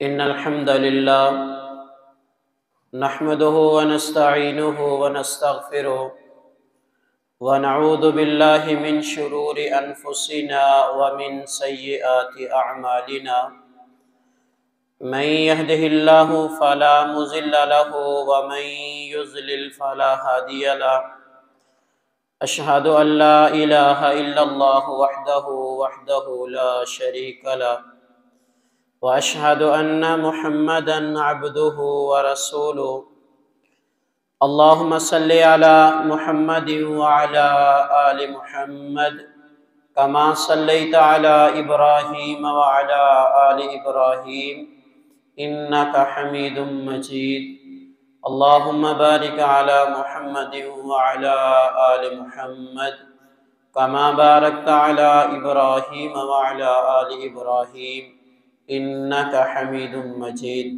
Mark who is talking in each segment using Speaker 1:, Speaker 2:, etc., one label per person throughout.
Speaker 1: इन्नल हम्दुलिल्लाह नहमदुहु व नस्तईनुहु व नस्तगफिरुहु व नऊज़ु बिल्लाहि मिन शुरूरि अनफुसिना व मिन सय्यिआति अअमालिना मन यहदिहिल्लाहु फला मुज़िल्ल लहु व मन युज़लिल फला हादिय लहु अशहदु अल्ला इलाहा इल्लल्लाहु वहदहु ला शरीका लहु व अशहदु अन्ना मुहम्मदन अब्दुहु व रसूलुहु अल्लाहुम्मा सल्लि अला मुहम्मदिन व अला आलि मुहम्मद कमा सल्लैता अला इब्राहीम व अला आलि इब्राहीम इन्नका हमीदुम मजीद। अल्लाहुम्मा बारिक अला मुहम्मदिन व अला आलि मुहम्मद कमा बारकता अला इब्राहीम व अला आलि इब्राहीम इन्नका हमीदुम मजीद।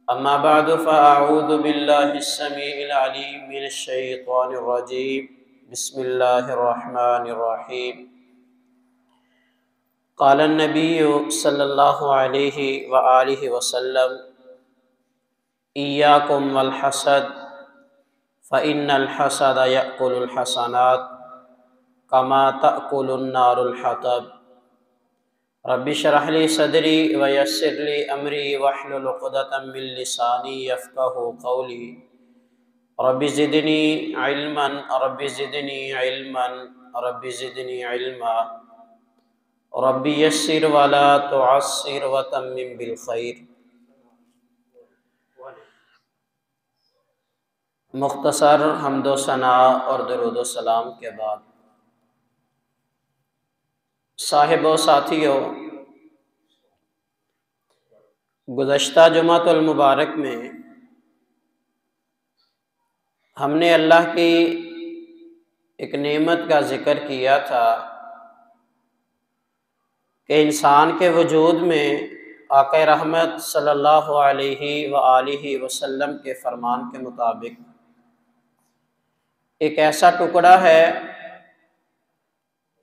Speaker 1: अम्मा बअदु फ़अऊज़ु बिल्लाहिस समीइल अलीम मिनश शैतानिर रजीम। बिस्मिल्लाहिर रहमानिर रहीम। क़ालन नबिय्यु सल्लल्लाहु अलैहि व आलिहि वसल्लम इय्याकुम वल हसद फ़इन्नल हसद यअकुलुल हसनात कमा तअकुलुन नारुल हतब। रब्बि शरह ली सदरी व यस्सिर ली अमरी वहलुल उक़दतम मिन लिसानी यफ़क़हू क़ौली। रब्बि ज़िदनी इल्मन रब्बि ज़िदनी इल्मन रब्बि ज़िदनी इल्मा रब्बि यस्सिर वला तुअस्सिर व तम्मिम बिल खैर। मुख्तसर हम्दो सना और दुरूद व सलाम के बाद साहिबो साथियों, गुज़श्ता जुमातुल मुबारक में हमने अल्लाह की एक नेमत का ज़िक्र किया था कि इंसान के वजूद में आक़ा रहमत सल्लल्लाहु अलैहि व आलिहि वसल्लम के फरमान के मुताबिक एक ऐसा टुकड़ा है,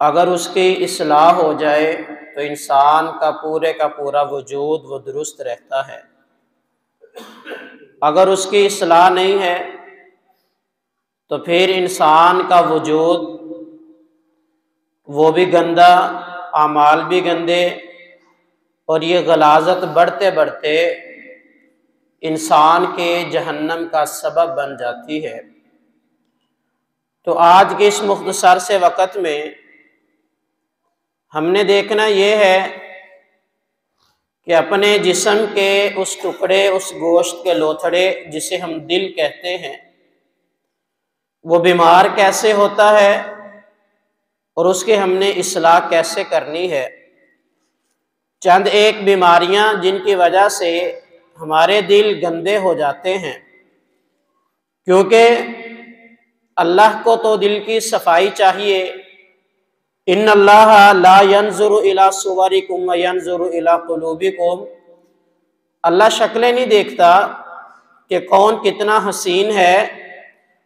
Speaker 1: अगर उसकी इस्लाह हो जाए तो इंसान का पूरा वजूद वो दुरुस्त रहता है। अगर उसकी इस्लाह नहीं है तो फिर इंसान का वजूद वो भी गंदा, आमाल भी गंदे, और ये गलाज़त बढ़ते बढ़ते इंसान के जहन्नम का सबब बन जाती है। तो आज के इस मुख्तसर से वक़्त में हमने देखना ये है कि अपने जिस्म के उस टुकड़े, उस गोश्त के लोथड़े जिसे हम दिल कहते हैं, वो बीमार कैसे होता है और उसके हमने इस्लाह कैसे करनी है। चंद एक बीमारियां जिनकी वजह से हमारे दिल गंदे हो जाते हैं, क्योंकि अल्लाह को तो दिल की सफाई चाहिए। इन्नल्लाह ला यंजुरु इला सुवरिकुम व यंजुरु इला कुलूबिकुम। अल्लाह शक्लें नहीं देखता कि कौन कितना हसीन है,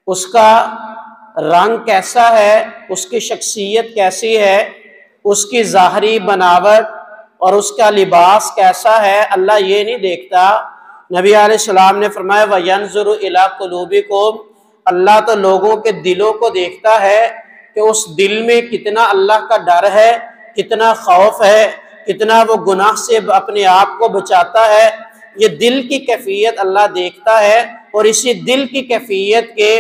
Speaker 1: उसका रंग कैसा है, उसकी शख्सियत कैसी है, उसकी ज़ाहरी बनावट और उसका लिबास कैसा है, अल्लाह ये नहीं देखता। नबी अलैहिस्सलाम ने फरमाया व यंजुरु इला कुलूबिकुम, अल्लाह तो लोगों के दिलों को देखता है कि उस दिल में कितना अल्लाह का डर है, कितना खौफ है, कितना वो गुनाह से अपने आप को बचाता है। ये दिल की कैफियत अल्लाह देखता है, और इसी दिल की कैफियत के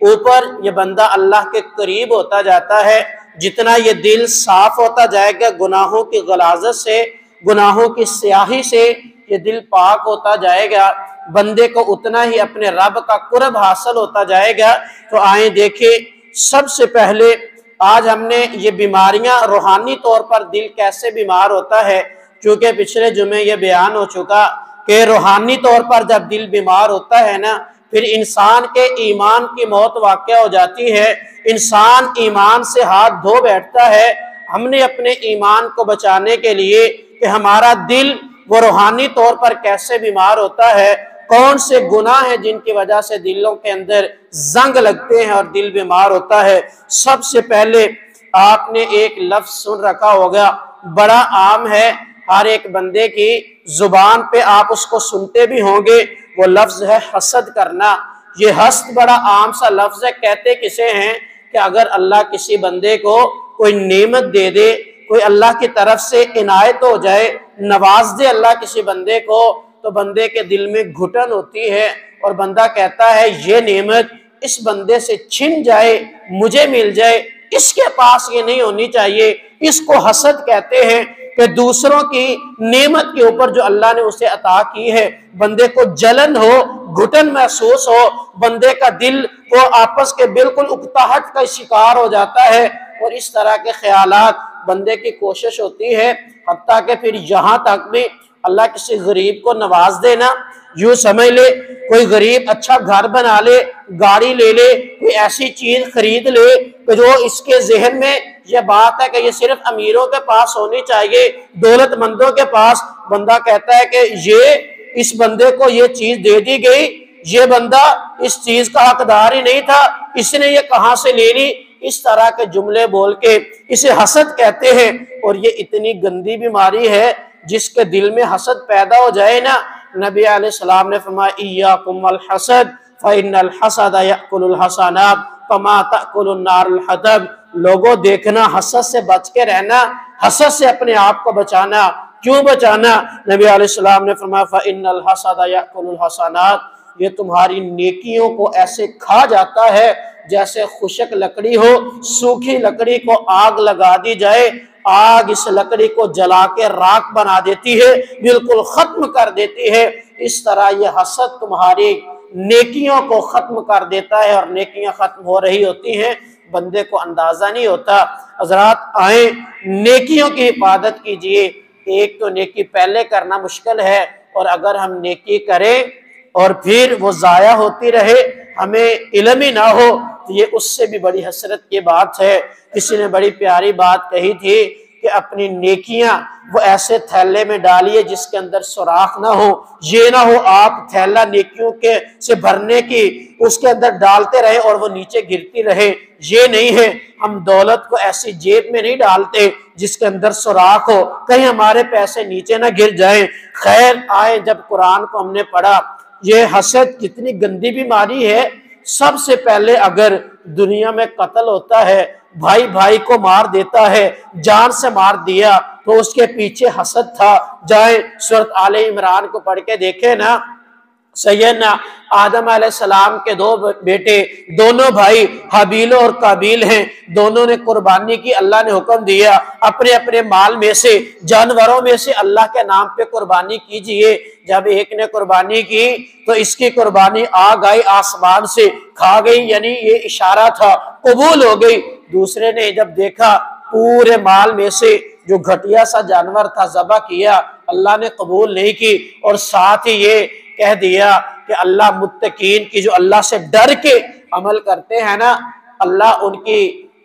Speaker 1: ऊपर ये बंदा अल्लाह के करीब होता जाता है। जितना ये दिल साफ होता जाएगा गुनाहों की गलाजत से, गुनाहों की स्याही से ये दिल पाक होता जाएगा, बंदे को उतना ही अपने रब का कुर्ब हासिल होता जाएगा। तो आए देखें, सबसे पहले आज हमने ये बीमारियां, रूहानी तौर पर दिल कैसे बीमार होता है, क्योंकि पिछले जुमे ये बयान हो चुका कि रूहानी तौर पर जब दिल बीमार होता है ना, फिर इंसान के ईमान की मौत वाक़या हो जाती है। इंसान ईमान से हाथ धो बैठता है। हमने अपने ईमान को बचाने के लिए कि हमारा दिल वो रूहानी तौर पर कैसे बीमार होता है, कौन से गुनाह हैं जिनकी वजह से दिलों के अंदर जंग लगते हैं और दिल बीमार होता है। सबसे पहले आपने एक लफ्ज सुन रखा होगा, बड़ा आम है, हर एक बंदे की जुबान पे आप उसको सुनते भी होंगे, वो लफ्ज है हसद करना। ये हसद बड़ा आम सा लफ्ज है। कहते किसे हैं कि अगर अल्लाह किसी बंदे को कोई नेमत दे दे, कोई अल्लाह की तरफ से इनायत हो जाए, नवाज दे अल्लाह किसी बंदे को, तो बंदे के दिल में घुटन होती है और बंदा कहता है ये नेमत इस बंदे से छिन जाए, मुझे मिल जाए, इसके पास ये नहीं होनी चाहिए। इसको हसद कहते हैं कि दूसरों की नेमत के ऊपर जो अल्लाह ने उसे अता की है, बंदे को जलन हो, घुटन महसूस हो, बंदे का दिल को आपस के बिल्कुल उकताहट का शिकार हो जाता है और इस तरह के ख्यालात बंदे की कोशिश होती है। हत्ता कि फिर यहाँ तक भी अल्लाह किसी गरीब को नवाज देना, यूं समझ ले कोई गरीब अच्छा घर बना ले, गाड़ी ले ले, कोई ऐसी चीज खरीद ले कि जो इसके जहन में यह बात है कि ये सिर्फ अमीरों के पास होनी चाहिए, दौलतमंदों के पास। बंदा कहता है कि ये इस बंदे को ये चीज दे दी गई, ये बंदा इस चीज का हकदार ही नहीं था, इसने ये कहां से ले ली। इस तरह के जुमले बोल के इसे हसद कहते हैं। और ये इतनी गंदी बीमारी है, जिसके दिल में हसद पैदा हो जाए ना, नबी अलैहिस्सलाम ने फरमाया इय्याकुम वल हसद फ़इन्नल हसद याकुलुल हसनात कमा ताकुलुन नारुल हतब। लोगों देखना, हसद से बच के रहना, हसद से अपने आप को बचाना। क्यों बचाना? नबी अलैहिस्सलाम ने फरमाया फ़इन्नल हसद याकुलुल हसनात, ये तुम्हारी नेकियों को ऐसे खा जाता है जैसे खुशक लकड़ी हो, सूखी लकड़ी को आग लगा दी जाए, आग इस लकड़ी को जला के राख बना देती है, बिल्कुल खत्म कर देती है। इस तरह ये हसद तुम्हारी नेकियों को खत्म कर देता है और नेकियां खत्म हो रही होती हैं, बंदे को अंदाजा नहीं होता। हजरात आए, नेकियों की हिफाजत कीजिए। एक तो नेकी पहले करना मुश्किल है, और अगर हम नेकी करें और फिर वो जाया होती रहे, हमें इल्म ही ना हो, तो ये उससे भी बड़ी हसरत की बात है। किसी ने बड़ी प्यारी बात कही थी कि अपनी नेकियां वो ऐसे थैले में डालिए जिसके अंदर सुराख ना हो। ये ना हो आप थैला नेकियों के से भरने की उसके अंदर डालते रहे और वो नीचे गिरती रहे, ये नहीं है। हम दौलत को ऐसी जेब में नहीं डालते जिसके अंदर सुराख हो, कहीं हमारे पैसे नीचे ना गिर जाएं। खैर आए, जब कुरान को हमने पढ़ा, ये हसद कितनी गंदी बीमारी है। सबसे पहले अगर दुनिया में कत्ल होता है, भाई भाई को मार देता है, जान से मार दिया, तो उसके पीछे हसद था। जाए सूरत आले इमरान को पढ़ के देखे ना, सैयदना आदम अलैहिस्सलाम के दो बेटे, दोनों भाई हाबील और काबील हैं, दोनों ने कुर्बानी की। अल्लाह ने हुक्म दिया अपने अपने माल में से, जानवरों में से अल्लाह के नाम पे कुर्बानी कीजिए। जब एक ने कुर्बानी की तो इसकी कुर्बानी आग आई आसमान से, खा गई, यानी ये इशारा था, कबूल हो गई। दूसरे ने जब देखा पूरे माल में से जो घटिया सा जानवर था ज़बह किया, अल्लाह ने कबूल नहीं की, और साथ ही ये कह दिया कि अल्लाह मुत्तकीन की, जो अल्लाह से डर के अमल करते हैं ना, अल्लाह उनकी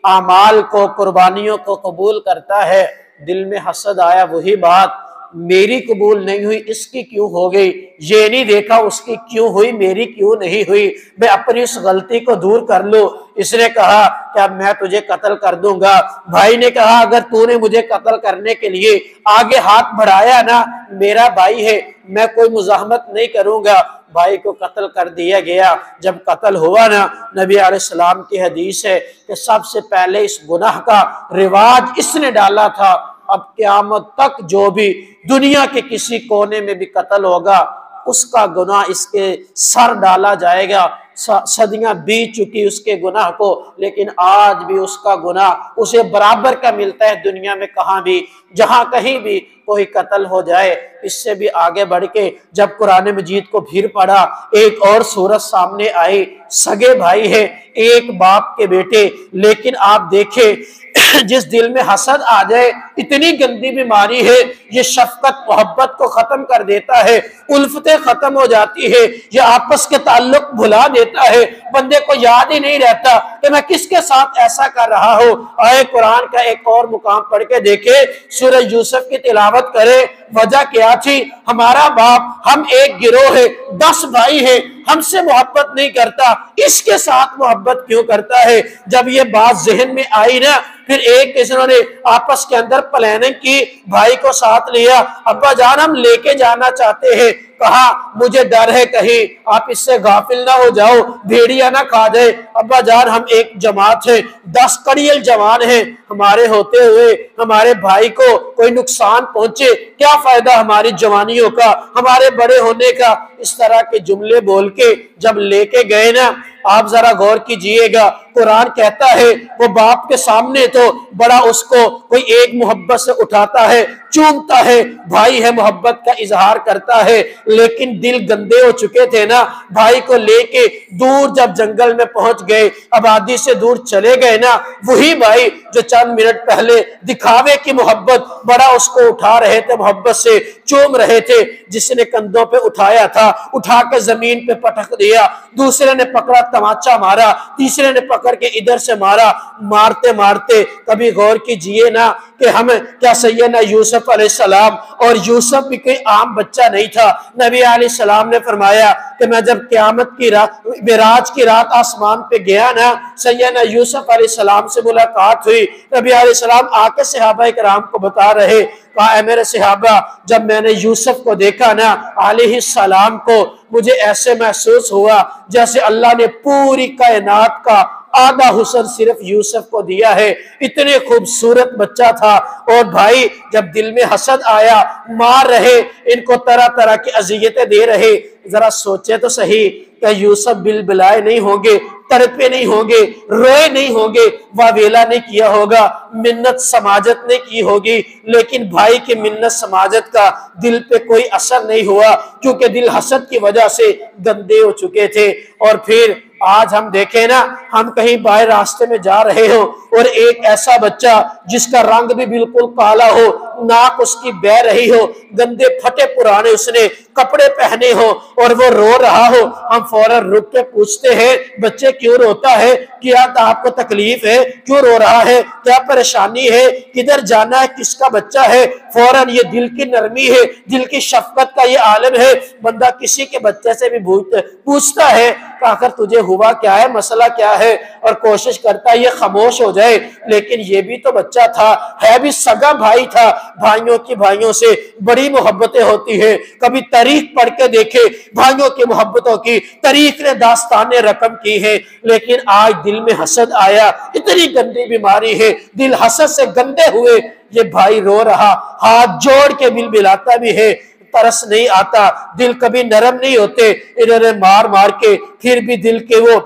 Speaker 1: आमाल को, कुर्बानियों को कबूल करता है। दिल में हसद आया, वही बात, मेरी कबूल नहीं हुई, इसकी क्यों हो गई? ये नहीं देखा उसकी क्यों हुई, मेरी क्यों नहीं हुई। मैं अपनी उस गलती को दूर कर लूं। इसने कहा कि अब मैं तुझे कत्ल कर दूंगा। भाई ने कहा अगर तूने मुझे कत्ल करने के लिए आगे हाथ बढ़ाया ना, मेरा भाई है, मैं कोई मुज़ाहमत नहीं करूंगा। भाई को कत्ल कर दिया गया। जब कत्ल हुआ ना, नबी अलैहिस्सलाम की हदीस है कि सबसे पहले इस गुनाह का रिवाज इसने डाला था। अब क़यामत तक जो भी दुनिया के किसी कोने में भी कत्ल होगा, उसका गुनाह इसके सर डाला जाएगा। सदियां बीत चुकी उसके गुनाह को, लेकिन आज भी उसका गुनाह उसे बराबर का मिलता है। दुनिया में कहाँ भी, जहां कहीं भी कोई कत्ल हो जाए। इससे भी आगे बढ़ के जब कुरान मजीद को फिर पढ़ा, एक और सूरत सामने आई। सगे भाई है, एक बाप के बेटे, लेकिन आप देखें जिस दिल में हसद आ जाए, इतनी गंदी बीमारी है, ये शफकत मोहब्बत को खत्म कर देता है, उल्फतें खत्म हो जाती है, ये आपस के ताल्लुक भुला देता है। बंदे को याद ही नहीं रहता कि मैं किसके साथ ऐसा कर रहा हूँ। आए कुरान का एक और मुकाम पढ़ के देखे, सूरह यूसुफ की तिलावत करे, वजह क्या थी? हमारा बाप, हम एक गिरोह है, 10 भाई है, हमसे मोहब्बत नहीं करता, इसके साथ मोहब्बत क्यों करता है? जब ये बात जहन में आई ना, फिर एक किसी ने आपस के अंदर प्लानिंग की, भाई को साथ लिया, अब्बा जान हम लेके जाना चाहते हैं। कहा मुझे डर है कहीं आप इससे गाफिल ना हो जाओ, भेड़िया ना खा जाए। अब्बा जान हम एक जमात है, 10 कड़ियल जवान है, हमारे होते हुए हमारे भाई को कोई नुकसान पहुंचे, क्या फायदा हमारी जवानियों का, हमारे बड़े होने का। इस तरह के जुमले बोल के जब लेके गए ना, आप जरा गौर कीजिएगा, कुरान कहता है वो बाप के सामने तो बड़ा उसको कोई एक मोहब्बत से उठाता है, चूमता है, भाई है, मोहब्बत का इजहार करता है, लेकिन दिल गंदे हो चुके थे ना। भाई को लेके दूर जब जंगल में पहुंच गए, आबादी से दूर चले गए ना, वही भाई जो चंद मिनट पहले दिखावे की मोहब्बत बड़ा उसको उठा रहे थे, मोहब्बत से चूम रहे थे, जिसने कंधों पे उठाया था, उठा के जमीन पे पटक दिया, दूसरे ने पकड़ा तमाचा मारा, तीसरे ने पकड़ के इधर से मारा। मारते मारते कभी गौर कीजिए ना कि हम क्या सैयदना यूसुफ अलैहिस्सलाम, और यूसुफ भी कोई आम बच्चा नहीं था। नबी अलैहिस्सलाम ने फरमाया कि मैं जब क़यामत की रात, मेराज की रात आसमान पे गया ना, सैयदना यूसुफ अलैहिस्सलाम से मुलाकात हुई। नबी अलैहिस्सलाम आके सहाबा इकराम को बता रहे, कहा ऐ मेरे सहाबा, जब मैंने यूसुफ को देखा ना अलैहिस्सलाम को, मुझे ऐसे महसूस हुआ जैसे अल्लाह ने पूरी कायनात का आधा हुस्न सिर्फ यूसुफ को दिया है। इतने खूबसूरत बच्चा था। और भाई जब दिल में हसद आया, मार रहे, इनको तरह तरह की अजियतें दे रहे, जरा सोचे तो सही, क्या यूसुफ बिलबिलाए नहीं होंगे, तड़पे नहीं होंगे, रोए नहीं होंगे, वावेला नहीं किया होगा, मिन्नत समाजत नहीं की होगी, लेकिन भाई की मिन्नत समाजत का दिल पे कोई असर नहीं हुआ, क्योंकि दिल हसद की वजह से गंदे हो चुके थे। और फिर आज हम देखें ना, हम कहीं बाहर रास्ते में जा रहे हो और एक ऐसा बच्चा जिसका रंग भी बिल्कुल काला हो, नाक उसकी बह रही हो, गंदे फटे पुराने उसने कपड़े पहने हो और वो रो रहा हो, हम फौरन रुक के पूछते हैं बच्चे क्यों रोता है, क्या आपको तकलीफ है, क्यों रो रहा है, क्या परेशानी है, किधर जाना है, किसका बच्चा है। फौरन ये दिल की नरमी है, दिल की शफकत का ये आलम है। बंदा किसी के बच्चे से भी पूछता है कि आखिर तुझे हुआ क्या है, मसला क्या है, और कोशिश करता है ये खामोश हो जाए, लेकिन ये भी तो बच्चा था, है भी सगा भाई था, भाइयों की भाइयों से बड़ी मोहब्बतें होती है। कभी तारीख पढ़ के देखे भाइयों की मोहब्बतों की, तारीख ने दास्ताने रकम की है, लेकिन आज दिल में हसद आया, इतनी गंदी बीमारी है, दिल हसद से गंदे हुए, ये भाई रो रहा, हाथ जोड़ के बिलबिलाता भी है, तरस नहीं आता, दिल कभी नरम नहीं होते। इन्होंने मार मार के फिर भी दिल के वो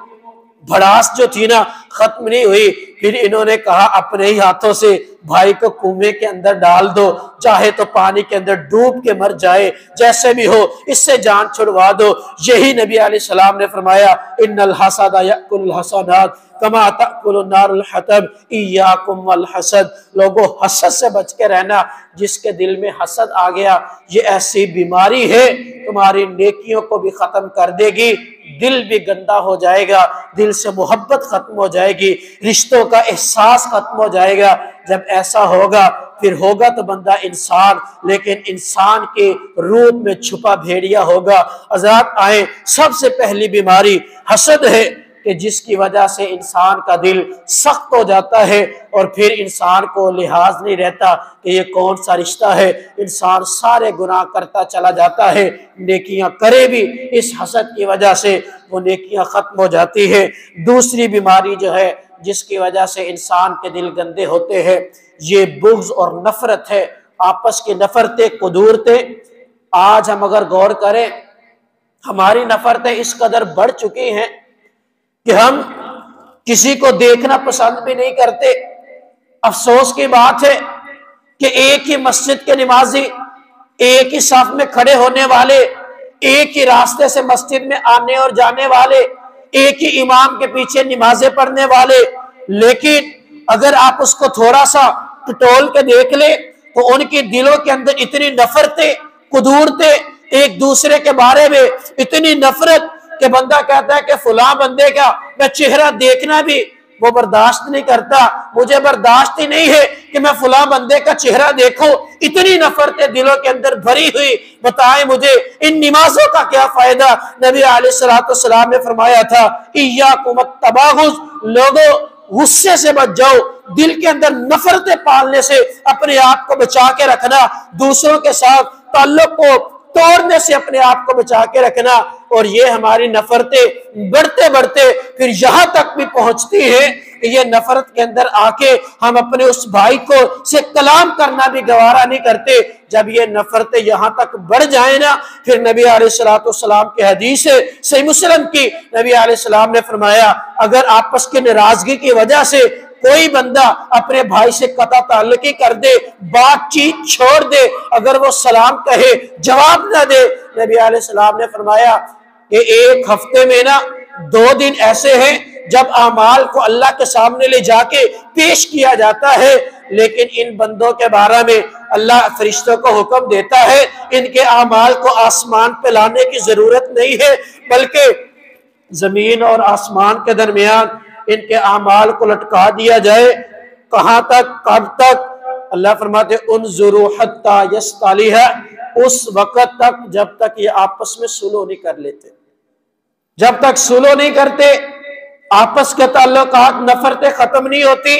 Speaker 1: भड़ास जो थी ना खत्म नहीं हुई। फिर इन्होंने कहा अपने ही हाथों से भाई को कुएं के अंदर डाल दो, चाहे तो पानी के अंदर डूब के मर जाए, जैसे भी हो इससे जान छुड़वा दो। यही नबी अलैहिस्सलाम ने फरमाया, इन्नल हसदा याकुल हसनात कमा ताकुलुन नारुल हतब इय्याकुम वल हसद। लोगों हसद से बच के रहना, जिसके दिल में हसद आ गया ये ऐसी बीमारी है तुम्हारी नेकियों को भी खत्म कर देगी, दिल भी गंदा हो जाएगा, दिल से मोहब्बत खत्म हो जाएगी, रिश्तों का एहसास खत्म हो जाएगा। जब ऐसा होगा फिर होगा तो बंदा इंसान, लेकिन इंसान के रूप में छुपा भेड़िया होगा। हज़रात आए, सबसे पहली बीमारी हसद है कि जिसकी वजह से इंसान का दिल सख्त हो जाता है और फिर इंसान को लिहाज नहीं रहता कि ये कौन सा रिश्ता है। इंसान सारे गुनाह करता चला जाता है, नेकियां करे भी इस हसद की वजह से वो नेकियां खत्म हो जाती है। दूसरी बीमारी जो है जिसकी वजह से इंसान के दिल गंदे होते हैं, ये बुग़्ज़ और नफरत है, आपस की नफरतें कुदूरतें। आज हम अगर गौर करें, हमारी नफरतें इस कदर बढ़ चुकी हैं कि हम किसी को देखना पसंद भी नहीं करते। अफसोस की बात है कि एक ही मस्जिद के नमाजी, एक ही साफ में खड़े होने वाले, एक ही रास्ते से मस्जिद में आने और जाने वाले, एक ही इमाम के पीछे नमाजें पढ़ने वाले, लेकिन अगर आप उसको थोड़ा सा टटोल के देख ले तो उनके दिलों के अंदर इतनी नफरतें, कुदूरतें, एक दूसरे के बारे में इतनी नफरत कि बंदा कहता है कि फुला बंदे का मैं चेहरा देखना भी वो बर्दाश्त नहीं करता, मुझे बर्दाश्त ही नहीं है कि मैं फुला बंदे का चेहरा देखूं, इतनी नफरतें दिलों के अंदर भरी हुई, बताएं मुझे इन नमाजों का क्या फायदा। नबी अलैहिस्सलाम ने फरमाया था, इय्याकुम तबागुज, लोगों गुस्से से बच जाओ, दिल के अंदर नफरतें पालने से अपने आप को बचा के रखना, दूसरों के साथ ताल्लुक को तोड़ने से अपने आप को बचा के रखना। और ये हमारी नफरतें बढ़ते बढ़ते फिर यहां तक भी पहुंचती है कि ये नफरत के अंदर आके हम अपने उस भाई को से कलाम करना भी गवारा नहीं करते। जब ये नफरतें यहां तक बढ़ जाए ना, फिर नबी अलैहिस्सलाम की हदीस है सही मुस्लिम की, नबी अलैहिस्सलाम ने फरमाया, अगर आपस की नाराजगी की वजह से कोई बंदा अपने भाई से कता ताल्लुकी कर दे, बातचीत छोड़ दे, अगर वो सलाम कहे जवाब ना दे, नबी अलैहिस्सलाम ने फरमाया कि एक हफ्ते में ना 2 दिन ऐसे हैं जब अमाल को अल्लाह के सामने ले जाके पेश किया जाता है, लेकिन इन बंदों के बारे में अल्लाह फरिश्तों को हुक्म देता है इनके अमाल को आसमान पे लाने की जरूरत नहीं है, बल्कि जमीन और आसमान के दरमियान इनके अमाल को लटका दिया जाए। कहां तक, कब तक? अल्लाह फरमाते उन्जुरू हत्ता यस्तालिहा, उस वक्त तक जब तक ये आपस में सुलह नहीं कर लेते। जब तक सुलह नहीं करते, आपस के ताल्लुकात, नफरतें खत्म नहीं होती,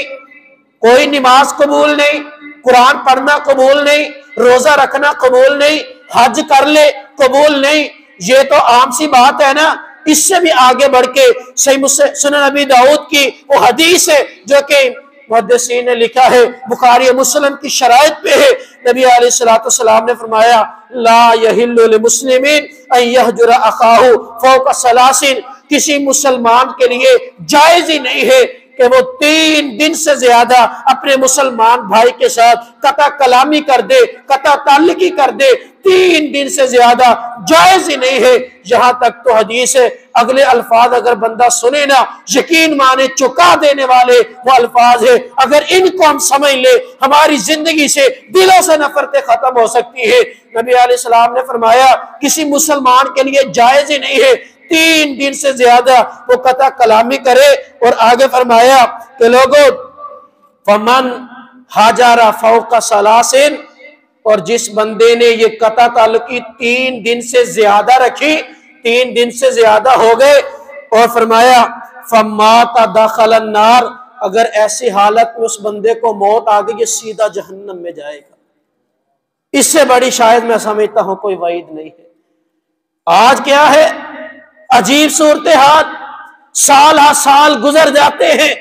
Speaker 1: कोई नमाज कबूल नहीं, कुरान पढ़ना कबूल नहीं, रोजा रखना कबूल नहीं, हज कर ले कबूल नहीं, ये तो आम सी बात है ना। इससे भी आगे बढ़ के सही सुनन नबी दाऊद की वो हदीस है जो कि मुहद्दिसीन ने लिखा है, बुखारी मुस्लिम की शराइत पे है। नबी अलैहिस्सलाम ने फरमाया, ला यहिल्लु लिमुस्लिमिन अन यहजुरा अखाहु फौका सलासिन, किसी मुसलमान के लिए जायज ही नहीं है कि वो 3 दिन से ज्यादा अपने मुसलमान भाई के साथ कता कलामी कर दे, कता ताल्लुकी कर दे, 3 दिन से ज्यादा जायज ही नहीं है। यहां तक तो हदीस है, अगले अल्फाज अगर बंदा सुने ना, यकीन माने चुका देने वाले वो अल्फाज है, अगर इनको हम समझ ले हमारी जिंदगी से, दिलों से नफरतें खत्म हो सकती है। नबी अलैहिस्सलाम ने फरमाया किसी मुसलमान के लिए जायज ही नहीं है 3 दिन से ज्यादा वो कता कलामी करे। और आगे फरमाया कि लोगों, फमन हाजारा फौका सलासिन, और जिस बंदे ने ये कता ताल्लुकी 3 दिन से ज्यादा रखी, 3 दिन से ज्यादा हो गए, और फरमाया फमाता दाखलन नार, अगर ऐसी हालत में उस बंदे को मौत आ गई, ये सीधा जहन्नम में जाएगा। इससे बड़ी शायद मैं समझता हूं कोई वईद नहीं है। आज क्या है, अजीब सूरत हाल, साल हा साल गुजर जाते हैं,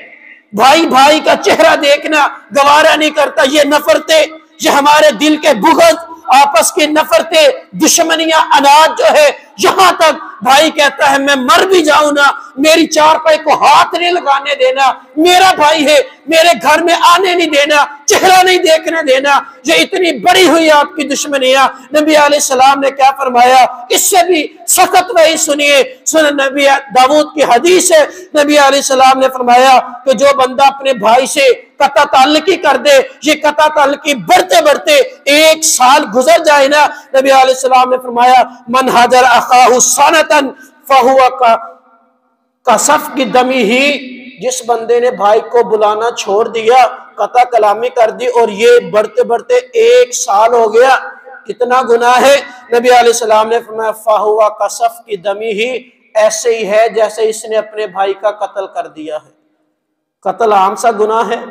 Speaker 1: भाई भाई का चेहरा देखना गवारा नहीं करता। ये नफरतें, ये हमारे दिल के बुग़्ज़, आपस की नफरतें, दुश्मनियां, अनाज जो है, यहां तक भाई कहता है मैं मर भी जाऊं ना, मेरी चारपाई को हाथ नहीं लगाने देना, मेरा भाई है, मेरे घर में आने नहीं देना, चेहरा नहीं देखने देना। ये इतनी बड़ी हुई आपकी दुश्मनियां। नबी अलैहिस्सलाम ने क्या फरमाया, इससे भी सख्त वही सुनिए, सुन नबी दाऊद की हदीस है। नबी अलैहिस्सलाम ने फरमाया कि जो बंदा अपने भाई से कता ताल्लुकी कर दे, ये कता ताल्लुकी बढ़ते बढ़ते 1 साल गुजर जाए ना, नबी अलैहिस्सलाम ने फरमाया मन हाजर अखाहु सनतन फहुवा का सफ की दमी ही, जिस बंदे ने भाई को बुलाना छोड़ दिया, कता कलामी कर दी, और ये बढ़ते बढ़ते 1 साल हो गया, कितना गुनाह है। नबी अलैहिस्सलाम ने फरमाया फहुवा का सफ की दमी ही, ऐसे ही है जैसे इसने अपने भाई का कत्ल कर दिया है। कत्ल आम सा गुनाह है।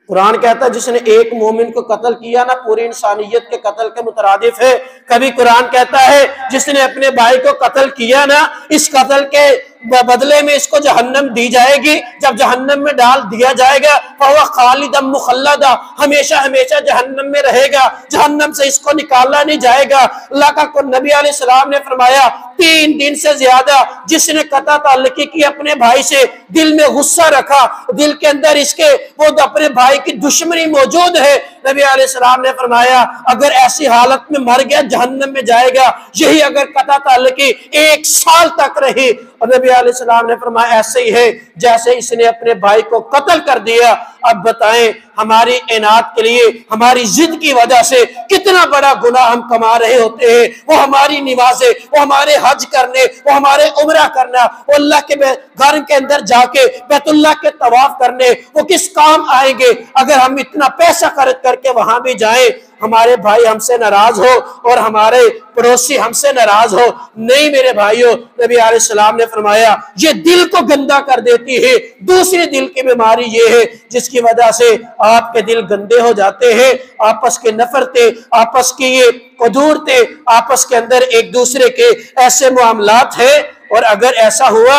Speaker 1: कुरान कहता है जिसने एक मोमिन को कत्ल किया ना, पूरी इंसानियत के कत्ल के मुतरादिफ है। कभी कुरान कहता है जिसने अपने भाई को कत्ल किया ना, इस कत्ल के बदले में इसको जहन्नम दी जाएगी, जब जहन्नम में डाल दिया जाएगा फहुवा खालिदम मुखल्लदा, हमेशा हमेशा जहन्नम में रहेगा, जहन्नम से इसको निकाला नहीं जाएगा। अल्लाह का नबी अलैहिस्सलाम ने फरमाया 3 दिन से ज्यादा जिसने कता ताल्लुकी की अपने भाई से, दिल में गुस्सा रखा, दिल के अंदर इसके वो अपने भाई की दुश्मनी मौजूद है, नबी अलैहिस्सलाम ने फरमाया अगर ऐसी हालत में मर गया जहन्नम में जाएगा। यही अगर कता ताल्लुकी 1 साल तक रही, और नबी नबी अलैहिस्सलाम ने फरमाया ऐसे ही है जैसे इसने अपने भाई को कत्ल कर दिया। अब बताएं हमारी इनात के लिए, हमारी जिद की वजह से कितना बड़ा गुनाह हम कमा रहे होते हैं। वो हमारी नमाज़ें, वो हमारे हज करने, वो हमारे उम्रा करना, वो अल्लाह के घर के अंदर जाके बैतुल्लाह के तवाफ करने, वो किस काम आएंगे अगर हम इतना पैसा खर्च करके वहां भी जाएं। हमारे भाई हमसे नाराज हो और हमारे पड़ोसी हमसे नाराज हो। नहीं मेरे भाइयों, नबी अलैहिस्सलाम ने फरमाया ये दिल को गंदा कर देती है। दूसरी दिल की बीमारी ये है जिसकी वजह से आपके दिल गंदे हो जाते हैं। आपस की नफरतें, आपस की ये कदूरतें, आपस के अंदर एक दूसरे के ऐसे मामलात है। और अगर ऐसा हुआ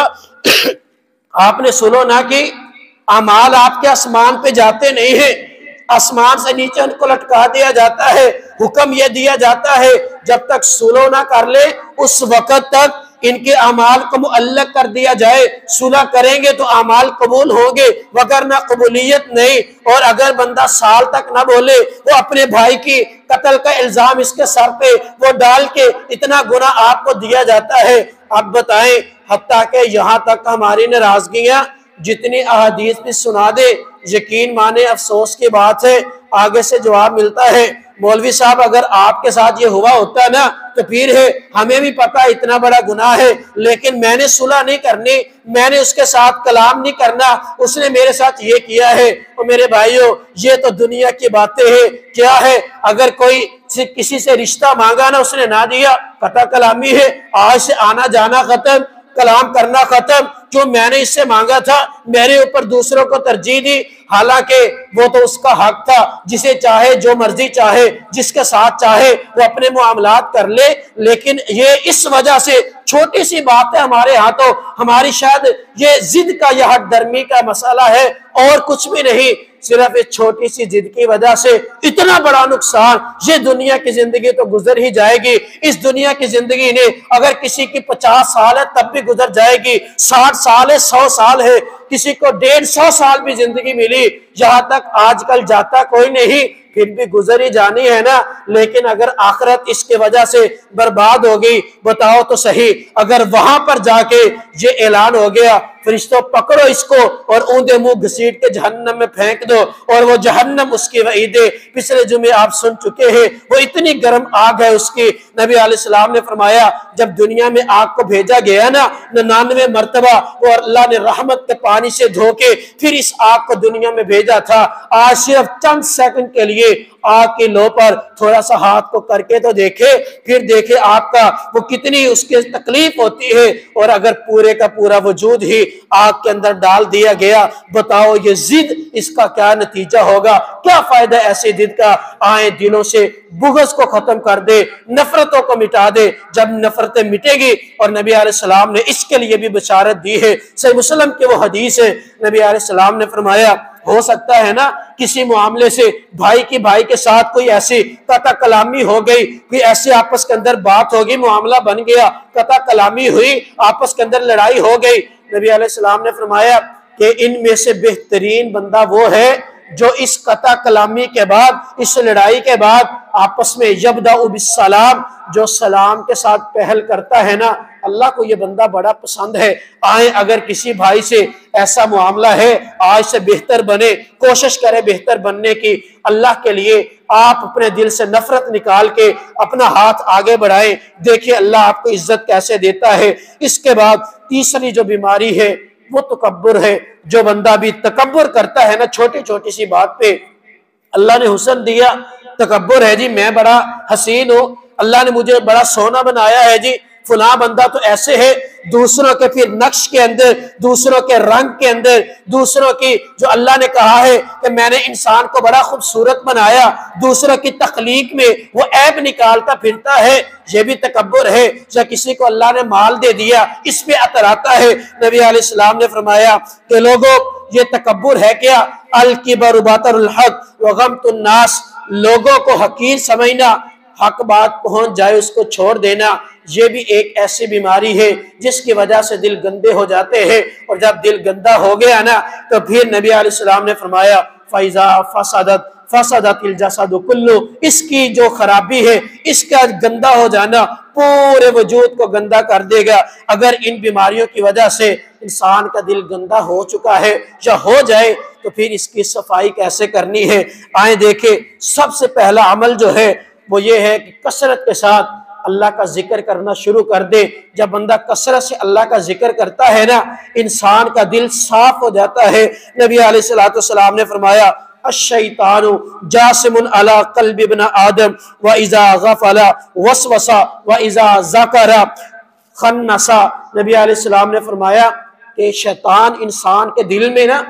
Speaker 1: आपने सुनो ना कि अमाल आपके आसमान पे जाते नहीं है, आसमान से नीचे उनको लटका दिया जाता है। हुक्म यह दिया जाता है जब तक सुलह ना कर ले उस वक्त तक इनके अमाल को मुअल्लक कर दिया जाए। सुलह करेंगे तो अमाल कबूल होंगे, वगरना कबूलियत नहीं। और अगर बंदा साल तक ना बोले, वो अपने भाई की कत्ल का इल्जाम इसके सर पे वो डाल के इतना गुनाह आपको दिया जाता है। अब बताएं, हत्ता के यहाँ तक हमारी नाराजगियां जितनी अहादीस भी सुना दे, यकीन माने अफसोस की बात है आगे से जवाब मिलता है। मौलवी साहब अगर आपके साथ ये हुआ होता है ना तो फिर है हमें भी पता है इतना बड़ा गुनाह है, लेकिन मैंने सुलह नहीं करनी, मैंने उसके साथ कलाम नहीं करना, उसने मेरे साथ ये किया है। और मेरे भाइयों ये तो दुनिया की बातें हैं। क्या है अगर कोई किसी से रिश्ता मांगा ना उसने ना दिया, कता कलामी है। आज से आना जाना खत्म, कलाम करना खत्म। जो मैंने इससे मांगा था मेरे ऊपर दूसरों को तरजीह दी, हालांकि वो तो उसका हक था, जिसे चाहे जो मर्जी चाहे जिसके साथ चाहे वो अपने मामलात कर ले। लेकिन ये इस वजह से छोटी सी बात है हमारे हाथों, हमारी शायद ये जिद का यह हट दर्मी का मसला है और कुछ भी नहीं। सिर्फ इस छोटी सी जिद की वजह से इतना बड़ा नुकसान। ये दुनिया की जिंदगी तो गुजर ही जाएगी। इस दुनिया की जिंदगी ने अगर किसी की 50 साल है तब भी गुजर जाएगी, 60 साल है, 100 साल है, किसी को 150 साल भी जिंदगी मिली। यहाँ तक आजकल जाता कोई नहीं, फिर भी गुजर ही जानी है ना। लेकिन अगर आखिरत इसके वजह से बर्बाद हो गई, बताओ तो सही, अगर वहां पर जाके ये ऐलान हो गया फरिश्तों पकड़ो इसको और ऊंधे मुंह घसीट के जहन्नम में फेंक दो, और वो जहन्नम उसकी वईदे पिछले जुमे आप सुन चुके हैं, वो इतनी गर्म आग है उसकी। नबी अलैहिस्सलाम ने फरमाया जब दुनिया में आग को भेजा गया ना 99 मरतबा, वो अल्लाह ने रहमत के पानी से धो के फिर इस आग को दुनिया में भेजा था। आज सिर्फ चंद सेकंड के लिए आग की लो पर थोड़ा सा हाथ को करके तो देखे, फिर देखे आपका वो कितनी उसकी तकलीफ होती है। और अगर पूरे का पूरा वजूद ही आग के अंदर डाल दिया गया, बताओ ये जिद इसका क्या नतीजा होगा, क्या फायदा ऐसी जिद का। आए दिलों से बुग़्ज़ को खत्म कर दे, नफरतों को मिटा दे। जब नफरतें मिटेगी, और नबी अलैहिस्सलाम ने इसके लिए भी बशारत दी है, सही मुस्लिम की वो हदीस है, नबी अलैहिस्सलाम ने फरमाया हो सकता है ना किसी मामले से भाई की भाई के साथ कोई ऐसी कता कलामी हो गई, कोई ऐसी आपस के अंदर बात होगी, मामला बन गया, कता कलामी हुई, आपस के अंदर लड़ाई हो गई। नबी अलैहिस्सलाम ने फरमाया कि इनमें से बेहतरीन बंदा वो है जो इस कता कलामी के बाद, इस लड़ाई के बाद आपस में यब्दउ बिस्सलाम, जो सलाम के साथ पहल करता है ना, अल्लाह को ये बंदा बड़ा पसंद है। आए अगर किसी भाई से ऐसा मामला है, आज से बेहतर बने, कोशिश करें बेहतर बनने की। अल्लाह के लिए आप अपने दिल से नफरत निकाल के अपना हाथ आगे बढ़ाएं, देखिए अल्लाह आपको इज्जत कैसे देता है। इसके बाद तीसरी जो बीमारी है वो तकब्बुर है। जो बंदा भी तकब्बुर करता है ना छोटी छोटी सी बात पे, अल्लाह ने हुस्न दिया, तकब्बुर है जी मैं बड़ा हसीन हूँ, अल्लाह ने मुझे बड़ा सोना बनाया है जी, फुला बंदा तो ऐसे है, दूसरों के फिर नक्श के अंदर, दूसरों के रंग के अंदर, दूसरों की जो अल्लाह ने कहा है कि मैंने इंसान को बड़ा खूबसूरत बनाया, दूसरों की तख्लीक में वो ऐब निकालता फिरता है, ये भी तकब्बुर है। या किसी को अल्लाह ने माल दे दिया, इस पे अतराता है। नबी अलैहिस्सलाम ने फरमाया कि लोगों ये तकब्बुर है क्या? अल किबरु बातरुल हक व गमतुन नास, लोगों को हकीर समझना, हक बात पहुंच जाए उसको छोड़ देना, ये भी एक ऐसी बीमारी है जिसकी वजह से दिल गंदे हो जाते हैं। और जब दिल गंदा हो गया ना तो फिर नबी अलैहिस्सलाम ने फरमाया फैज़ा फसदत फसदतिल जसदु कुल्लु, इसकी जो खराबी है, इसका गंदा हो जाना पूरे वजूद को गंदा कर देगा। अगर इन बीमारियों की वजह से इंसान का दिल गंदा हो चुका है या हो जाए तो फिर इसकी सफाई कैसे करनी है। आए देखें, सबसे पहला अमल जो है वो ये है कि कसरत के साथ अल्लाह का जिक्र करना शुरू कर दे। जब बंदा कसरत से अल्लाह का जिक्र करता है ना, इंसान का दिल साफ हो जाता है। नबी अलैहिस्सलातु वस्सलाम ने फरमाया, अश-शैतानु जासिमुन अला क़ल्बि इब्न आदम व इज़ा गफ़ला वसवसा व इज़ा ज़करा खन्नसा। नबी अलैहिस्सलाम ने फरमाया कि शैतान इंसान के दिल में ना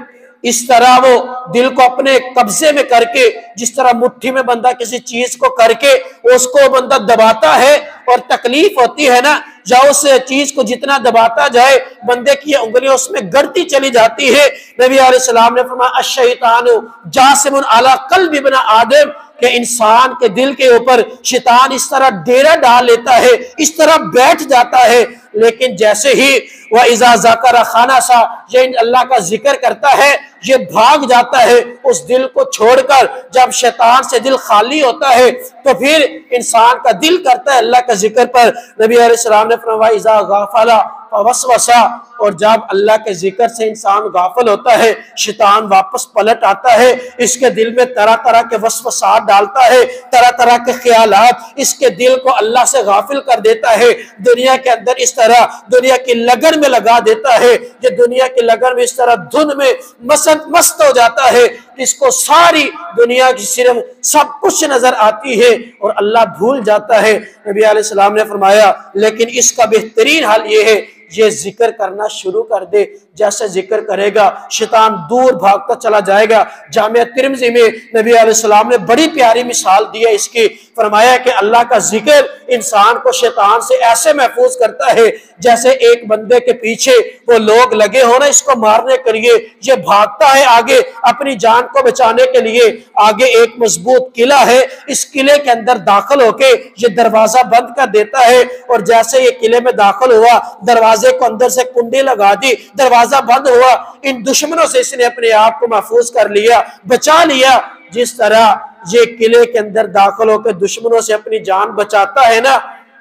Speaker 1: इस तरह वो दिल को अपने कब्जे में करके, जिस तरह मुट्ठी में बंदा किसी चीज को करके उसको बंदा दबाता है और तकलीफ होती है ना, या उस चीज को जितना दबाता जाए बंदे की उंगलियां उसमें गड़ती चली जाती है। नबी अलैहिस्सलाम ने फरमाया, अश-शैतानु जासिमुन अला क़ल्बि इब्न आदम, कि इंसान के दिल के ऊपर शैतान इस तरह डेरा डाल लेता है, इस तरह बैठ जाता है। लेकिन जैसे ही वह इज़ा ज़करा खानासा, ये अल्लाह का जिक्र करता है, ये भाग जाता है उस दिल को छोड़कर। जब शैतान से दिल खाली होता है तो फिर इंसान का दिल करता है अल्लाह का जिक्र पर। नबी अलैहिस्सलाम ने फरमाया, इज़ा गफ़ला वसवसा, और जब अल्लाह के जिक्र से इंसान गाफिल होता है, शैतान वापस पलट आता है, इसके दिल में तरह तरह के वसवसात डालता है, तरह तरह के ख्यालात, इसके दिल को अल्लाह से गाफिल कर देता है। दुनिया के अंदर इस तरह दुनिया की लगन में लगा देता है, ये दुनिया की लगन में इस तरह धुन में मस्त हो जाता है, इसको सारी दुनिया की सिर्फ सब कुछ नजर आती है और अल्लाह भूल जाता है। नबी अलैहिस्सलाम ने फरमाया, लेकिन इसका बेहतरीन हाल ये है, ये जिक्र करना शुरू कर दे। जैसे जिक्र करेगा शैतान दूर भागता चला जाएगा। जामिया तिर्मिज़ी में नबी अलैहिस्सलाम ने बड़ी प्यारी मिसाल दी है इसकी। फरमाया कि अल्लाह का जिक्र इंसान को शैतान से ऐसे महफूज करता है जैसे एक बंदे के पीछे वो लोग लगे हो ना इसको मारने के लिए, ये भागता है आगे अपनी जान को बचाने के लिए। आगे एक मजबूत किला है, इस किले के अंदर दाखिल होके ये दरवाजा बंद कर देता है, और जैसे ये किले में दाखिल हुआ, दरवाजे को अंदर से कुंडी लगा दी, दरवाजा बंद हुआ, इन दुश्मनों से इसने अपने आप को महफूज कर लिया, बचा लिया। जिस तरह ये किले के अंदर दाखिल होकर दुश्मनों से अपनी जान बचाता है ना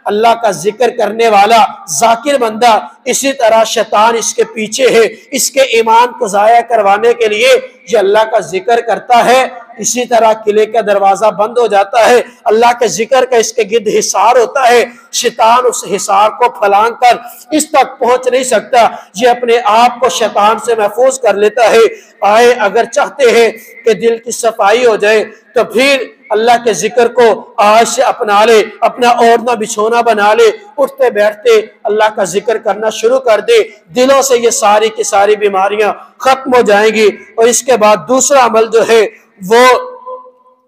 Speaker 1: अल्लाह का जिक्र करने वाला जाकिर बंदा, इसी तरह शैतान इसके पीछे है, इसके ईमान को जाया करवाने के लिए ये अल्लाह का जिक्र करता है। इसी तरह किले का दरवाजा बंद हो जाता है, अल्लाह के जिक्र का इसके गिर्द हिसार होता है। शैतान उस हिसार को फलांग कर इस तक पहुंच नहीं सकता, ये अपने आप को शैतान से महफूज कर लेता है। आए अगर चाहते हैं कि दिल की सफाई हो जाए तो फिर अल्लाह के जिक्र को आज से अपना ले, अपना ओढ़ना बिछोना बना ले, उठते बैठते अल्लाह का जिक्र करना शुरू कर दे, दिलों से ये सारी की सारी बीमारियां खत्म हो जाएंगी। और इसके बाद दूसरा अमल जो है वो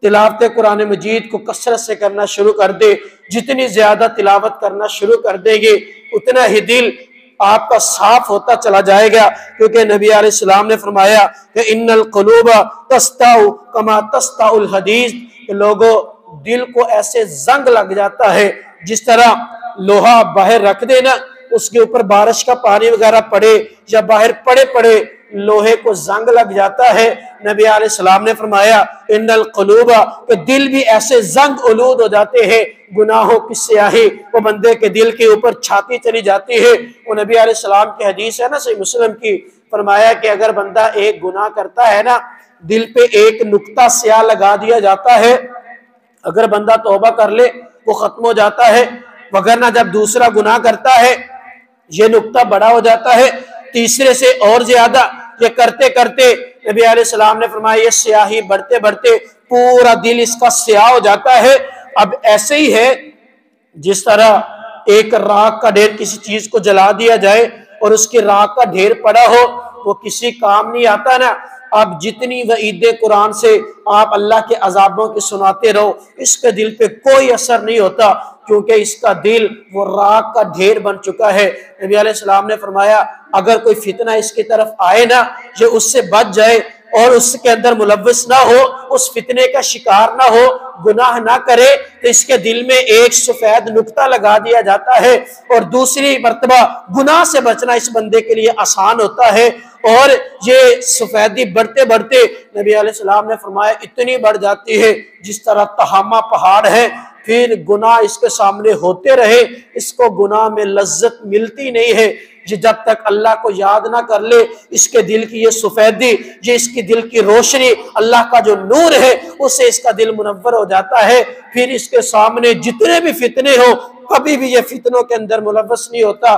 Speaker 1: तिलावत कुरान मजीद को कसरत से करना शुरू कर दे। जितनी ज्यादा तिलावत करना शुरू कर देंगे उतना ही दिल आपका साफ होता चला जाएगा, क्योंकि नबी अलैहिस्सलाम ने फरमाया कि इन्नल क़ुलूबा तस्ताउ कमा तस्ताउल हदीद, कि लोगों दिल को ऐसे जंग लग जाता है जिस तरह लोहा बाहर रख देना, उसके ऊपर बारिश का पानी वगैरह पड़े या बाहर पड़े पड़े लोहे को जंग लग जाता है। नबी अलैहिस्सलाम ने फरमाया इन्नल क़ुलूबा, कि दिल भी ऐसे जंग उलूद हो जाते हैं, गुनाहों की स्याही वो बंदे के दिल के ऊपर छाती चली जाती है। वो नबी अलैहिस्सलाम की हदीस है ना सही मुस्लिम की, फरमाया कि अगर बंदा एक गुनाह करता है ना, दिल पे एक नुक्ता स्याह लगा दिया जाता है, अगर बंदा तौबा कर ले वो खत्म हो जाता है, वगरना जब दूसरा गुनाह करता है ये नुक्ता बड़ा हो जाता है, तीसरे से और ज्यादा, ये करते करते नबी अलैहिस्सलाम ने फरमाया ये स्याही बढ़ते बढ़ते पूरा दिल इसका स्याह हो जाता है। अब ऐसे ही है जिस तरह एक राख का ढेर किसी चीज को जला दिया जाए और उसकी राख का ढेर पड़ा हो, वो किसी काम नहीं आता ना। आप जितनी वईदे कुरान से आप अल्लाह के अजाबों की सुनाते रहो, इसके दिल पे कोई असर नहीं होता, क्योंकि इसका दिल वो राख का ढेर बन चुका है। नबी अलैहिस्सलाम ने फरमाया अगर कोई फितना इसकी तरफ आए ना, ये उससे बच जाए और उसके अंदर मुलव्वस ना हो, उस फितने का शिकार ना हो, गुनाह ना करे तो इसके दिल में एक सफेद नुक्ता लगा दिया जाता है, और दूसरी मर्तबा गुनाह से बचना इस बंदे के लिए आसान होता है। और ये सफेदी बढ़ते बढ़ते नबी अलैहिस्सलाम ने फरमाया इतनी बढ़ जाती है जिस तरह तहामा पहाड़ है, फिर गुनाह इसके सामने होते रहे, इसको गुनाह में लज्जत मिलती नहीं है। ये जब तक अल्लाह को याद ना कर ले, इसके दिल की ये सफेदी, ये इसकी दिल की रोशनी, अल्लाह का जो नूर है उससे इसका दिल मुनव्वर हो जाता है। फिर इसके सामने जितने भी फितने हो, कभी भी ये फितनों के अंदर मुलव्वस नहीं होता,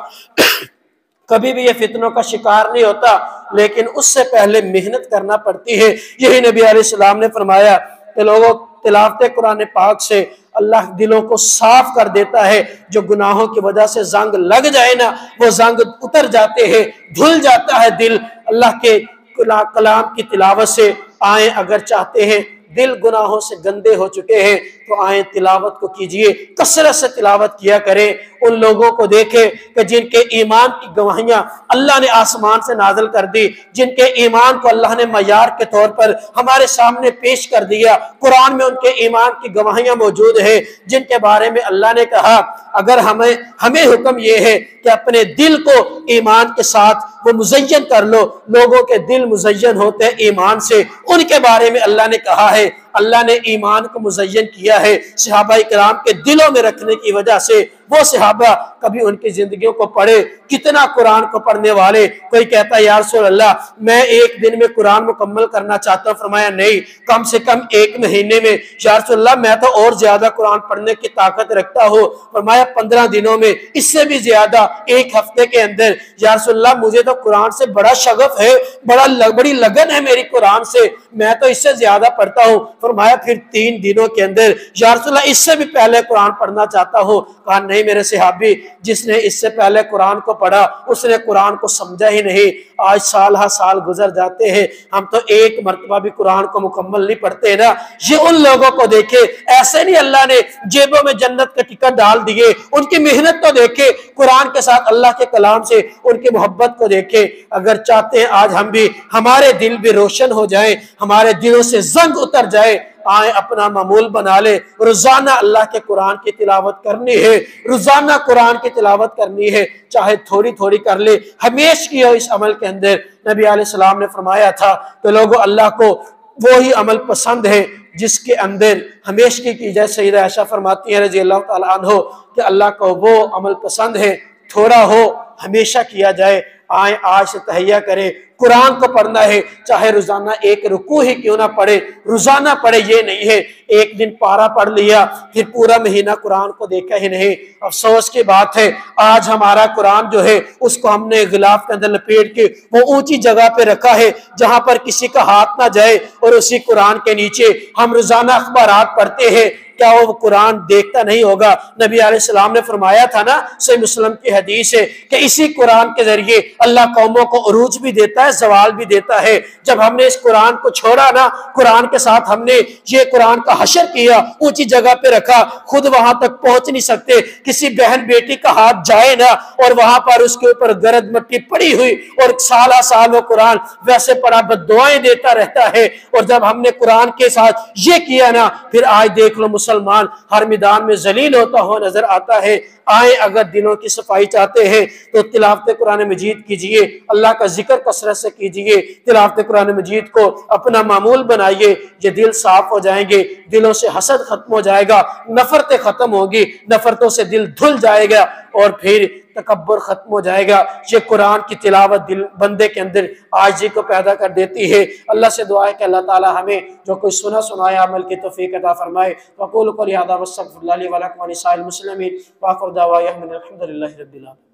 Speaker 1: कभी भी ये फितनों का शिकार नहीं होता। लेकिन उससे पहले मेहनत करना पड़ती है। यही नबी अलैहिस्सलाम ने फरमाया कि लोगों, तिलावत कुरान पाक से अल्लाह दिलों को साफ कर देता है। जो गुनाहों की वजह से जंग लग जाए ना, वो जंग उतर जाते हैं, धुल जाता है दिल। अल्लाह के कलाम की तिलावत से आए, अगर चाहते हैं दिल गुनाहों से गंदे हो चुके हैं तो आए तिलावत को कीजिए, कसरत से तिलावत किया करें। उन लोगों को देखें कि जिनके ईमान की गवाहियां अल्लाह ने आसमान से नाज़िल कर दी, जिनके ईमान को अल्लाह ने मयार के तौर पर हमारे सामने पेश कर दिया। कुरान में उनके ईमान की गवाहियां मौजूद है, जिनके बारे में अल्लाह ने कहा अगर हमें हुक्म यह है कि अपने दिल को ईमान के साथ वो मुज़य्यन कर लो। लोगों के दिल मुज़य्यन होते हैं ईमान से, उनके बारे में अल्लाह ने कहा है। अल्लाह ने ईमान को मुज़य्यन किया है सहाबाए किराम के दिलों में रखने की वजह से। वो सहाबा कभी उनकी जिंदगियों को पढ़े, कितना कुरान को पढ़ने वाले। कोई कहता है या रसूल अल्लाह मैं एक दिन में कुरान मुकम्मल करना चाहता हूँ। फरमाया नहीं, कम से कम एक महीने में। या रसूल अल्लाह मैं तो और ज्यादा कुरान पढ़ने की ताकत रखता हूँ। फरमाया 15 दिनों में, इससे भी ज्यादा, एक हफ्ते के अंदर। या रसूल अल्लाह मुझे तो कुरान से बड़ा शगफ है, बड़ी लगन है मेरी कुरान से, मैं तो इससे ज्यादा पढ़ता हूँ। फरमाया फिर 3 दिनों के अंदर। या रसूल अल्लाह इससे भी पहले कुरान पढ़ना चाहता हूँ। कहा नहीं मेरे सहाबी, जिसने इससे पहले कुरान को पढ़ा उसने कुरान को समझा ही नहीं। आज साल हा साल गुजर जाते हैं, हम तो एक मर्तबा भी कुरान को मुकम्मल नहीं पढ़ते ना। ये उन लोगों को देखे, ऐसे नहीं अल्लाह ने जेबों में जन्नत के टिकट डाल दिए, उनकी मेहनत तो देखे, कुरान के साथ अल्लाह के कलाम से उनकी मोहब्बत को देखे। अगर चाहते हैं आज हम भी, हमारे दिल भी रोशन हो जाए, हमारे दिलों से जंग उतर जाए, आए अपना मामूल बना ले, रोजाना अल्लाह के कुरान की तिलावत करनी है, रोजाना कुरान की तिलावत करनी है, चाहे थोड़ी थोड़ी कर ले, हमेशा की हो इस अमल के अंदर। नबी अलैहिस्सलाम ने फरमाया था तो लोगों अल्लाह को वो ही अमल पसंद है जिसके अंदर हमेशा की जाए। सईदा आयशा फरमाती है रज़ी अल्लाह तआला अन्हो कि अल्लाह को वो अमल पसंद है, थोड़ा हो हमेशा किया जाए। आए आज से तहैया करें, कुरान को पढ़ना है, चाहे रोजाना एक रुकू ही क्यों ना पढ़े, रोजाना पढ़े। ये नहीं है एक दिन पारा पढ़ लिया फिर पूरा महीना कुरान को देखा ही नहीं। अफसोस की बात है आज हमारा कुरान जो है उसको हमने गिलाफ के अंदर लपेट के वो ऊंची जगह पे रखा है जहां पर किसी का हाथ ना जाए, और उसी कुरान के नीचे हम रोजाना अखबारात पढ़ते हैं। क्या वो कुरान देखता नहीं होगा? नबी अलैहिस्सलाम ने फरमाया था ना, सही मुस्लिम की हदीस है कि इसी कुरान के जरिए अल्लाह कौमों को उरूज भी देता है, जवाल भी देता है। जब हमने इस कुरान को छोड़ा ना, कुरान के साथ हमने ये कुरान का हशर किया, ऊंची जगह पे रखा, खुद वहां तक पहुंच नहीं सकते, किसी बहन बेटी का हाथ जाए ना और वहां पर उसके ऊपर गरद मट्टी पड़ी हुई और साला साल वो कुरान वैसे पड़ा बद्दुआएं देता रहता है। और जब हमने कुरान के साथ ये किया ना, फिर आज देख लो मुसलमान हर मैदान में जलील होता हुआ नजर आता है। आए अगर दिलों की सफाई चाहते हैं तो तिलावत कुरान मजीद कीजिए, अल्लाह का जिक्र कसरत से कीजिए, तिलावत कुरान मजीद को अपना मामूल बनाइए। ये दिल साफ हो जाएंगे, दिलों से हसद खत्म हो जाएगा, नफरतें खत्म होगी, नफरतों से दिल धुल जाएगा और फिर तकब्बुर खत्म हो जाएगा। ये कुरान की तिलावत दिल बंदे के अंदर आजिज़ी को पैदा कर देती है। अल्लाह से दुआ है कि अल्लाह ताला हमें जो कोई सुना सुनाया अमल की तौफीक अता फरमाए। वक़ूलु क़ौली हाज़ा वस्तग़फ़िरुल्लाह ली व लकुम व लिसाइरिल मुस्लिमीन व आखिरु दअवाना अनिल हम्दुलिल्लाहि रब्बिल आलमीन।